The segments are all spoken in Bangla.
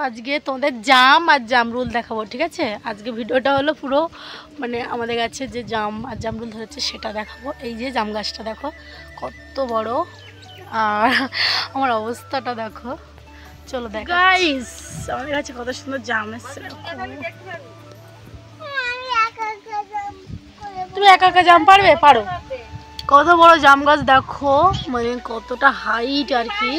আজকে তোমাদের জাম আর জামরুল দেখাবো, ঠিক আছে। আজকে ভিডিওটা হলো পুরো মানে আমাদের গাছে যে জাম আর জামরুল ধরেছে সেটা দেখাবো। এই যে জাম গাছটা দেখো কত বড়, আর আমার অবস্থাটা দেখো। চলো দেখো গাইস, আমাদের কাছে কত সুন্দর জাম এসছে। তুমি একা একা জাম পারবে? পারো। কত বড় জাম গাছ দেখো, মানে কতটা হাইট আর কি।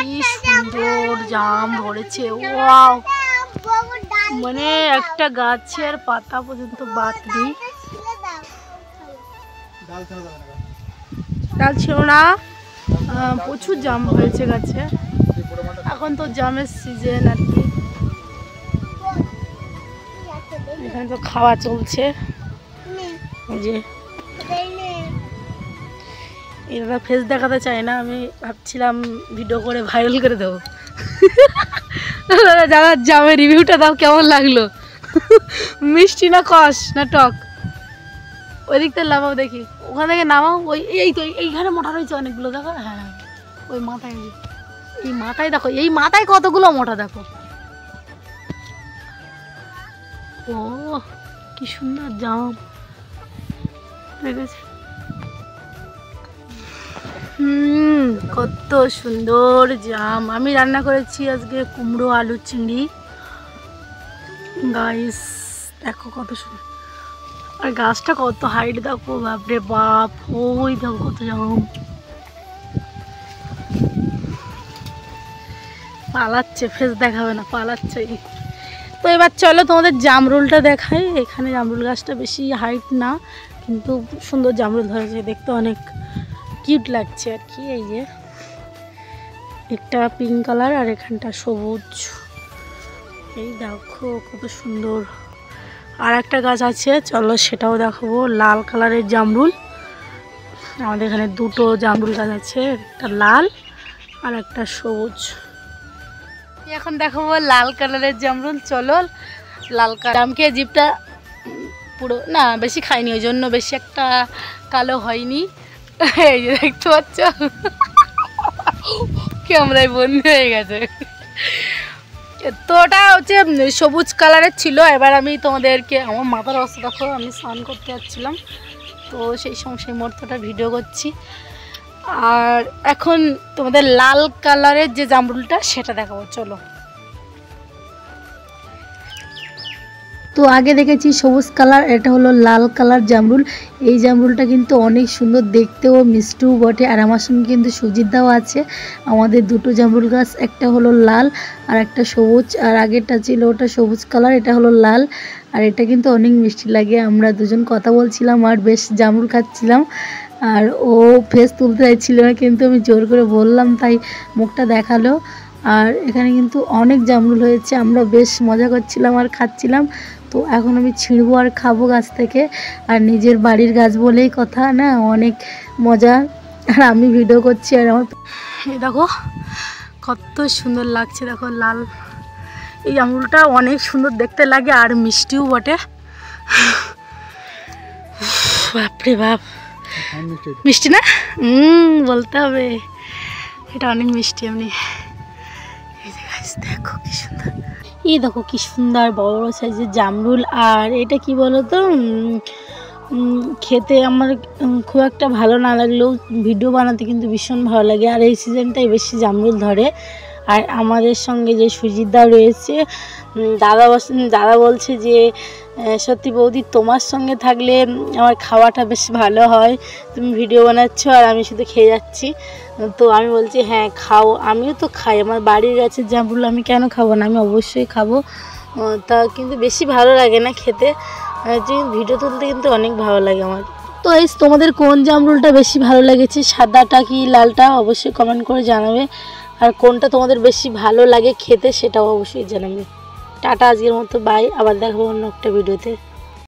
কি সুন্দর জাম ধরেছে, ওয়াও। মানে একটা গাছের পাতা পর্যন্ত বাদ নেই। ডাল ছিল না, প্রচুর জাম হয়েছে গাছে। এখন তো জামের সিজন আর কি, এখানে তো খাওয়া চলছে। যে এরা ফেস দেখাতে চায় না, আমি ভাবছিলাম ভিডিও করে ভাইরাল করে দেবো। যারা জামের রিভিউটা দাও, কেমন লাগলো? মিষ্টি না কষ না টক? ওই দিক থেকে নামাও দেখি, ওখান থেকে নামাও। ওই এই তো এইখানে মোটা রয়েছে অনেকগুলো, দেখো। হ্যাঁ ওই মাথায়, এই মাথায় দেখো, এই মাথায় কতগুলো মোটা দেখো। ও কি সুন্দর জাম দেখেছি। কত সুন্দর জাম। আমি রান্না করেছি আজকে কুমড়ো আলু চিংড়ি। গাইস দেখো কত সুন্দর, আর গাছটা কত হাইট দেখো, বাপরে বাপ। ওই দেখো কত জাম, পালাচ্ছে। ফেস দেখাবে না, পালাচ্ছে। তো এবার চলো তোমাদের জামরুলটা দেখাই। এখানে জামরুল গাছটা বেশি হাইট না, কিন্তু সুন্দর জামরুল ধরেছে, দেখতে অনেক কিউট লাগছে আর কি। এই যে একটা পিঙ্ক কালার আর এখানটা সবুজ, এই দেখো কত সুন্দর। আর একটা গাছ আছে, চলো সেটাও দেখাবো, লাল কালারের জামরুল। আমাদের এখানে দুটো জামরুল গাছ আছে, একটা লাল আর একটা সবুজ। এখন দেখাবো লাল কালারের জামরুল। চলো, লাল কালার জামকে জিপটা পুরো না বেশি খাইনি, ওই জন্য বেশি একটা কালো হয়নি। এই যে দেখতে পাচ্ছ, ক্যামেরায় বন্ধ হয়ে গেছে। তো ওটা হচ্ছে সবুজ কালারের ছিল। এবার আমি তোমাদেরকে, আমার মাথার অবস্থা দেখো, আমি স্নান করতে যাচ্ছিলাম, তো সেই সময় সেই মুহূর্তটা ভিডিও করছি। আর এখন তোমাদের লাল কালারের যে জামরুলটা সেটা দেখাবো, চলো। তো আগে দেখেছি সবুজ কালার, এটা হলো লাল কালার জামরুল। এই জামরুলটা কিন্তু অনেক সুন্দর দেখতে ও মিষ্টিও বটে। আর আমার সঙ্গে কিন্তু সুজিত দাও আছে। আমাদের দুটো জামরুল গাছ, একটা হলো লাল আর একটা সবুজ। আর আগেরটা ছিল ওটা সবুজ কালার, এটা হলো লাল। আর এটা কিন্তু অনেক মিষ্টি লাগে। আমরা দুজন কথা বলছিলাম আর বেশ জামরুল খাচ্ছিলাম। আর ও ফেস তুলতে চাইছিল না, কিন্তু আমি জোর করে বললাম, তাই মুখটা দেখালো। আর এখানে কিন্তু অনেক জামরুল হয়েছে, আমরা বেশ মজা করছিলাম আর খাচ্ছিলাম। তো এখন আমি ছিঁড়বো আর খাবো গাছ থেকে। আর নিজের বাড়ির গাছ বলেই কথা না, অনেক মজা। আর আমি ভিডিও করছি, আর আমার দেখো কত সুন্দর লাগছে। দেখো লাল, এই জামরুলটা অনেক সুন্দর দেখতে লাগে আর মিষ্টিও বটে। বাপরে বাপ, মিষ্টি না? বলতে হবে, এটা অনেক মিষ্টি। এমনি দেখো কি সুন্দর, এই দেখো কি সুন্দর বড় বড় সাইজের জামরুল। আর এটা কি বলো তো, খেতে আমার খুব একটা ভালো না লাগলেও ভিডিও বানাতে কিন্তু ভীষণ ভালো লাগে। আর এই সিজনটাই বেশি জামরুল ধরে। আর আমাদের সঙ্গে যে সুজিত দা রয়েছে, দাদা বলছে যে সত্যি বৌদি, তোমার সঙ্গে থাকলে আমার খাওয়াটা বেশ ভালো হয়। তুমি ভিডিও বানাচ্ছ আর আমি শুধু খেয়ে যাচ্ছি। তো আমি বলছি হ্যাঁ খাও, আমিও তো খাই, আমার বাড়ির গাছে জামরুল আমি কেন খাবো না, আমি অবশ্যই খাবো। তা কিন্তু বেশি ভালো লাগে না খেতে, ভিডিও তুলতে কিন্তু অনেক ভালো লাগে আমার। তো এই তোমাদের কোন জামরুলটা বেশি ভালো লেগেছে, সাদাটা কি লালটা, অবশ্যই কমেন্ট করে জানাবে। আর কোনটা তোমাদের বেশি ভালো লাগে খেতে সেটাও অবশ্যই জানাবে। টাটা, আজকের মতো বাই, আবার দেখাবো অন্য একটা ভিডিওতে।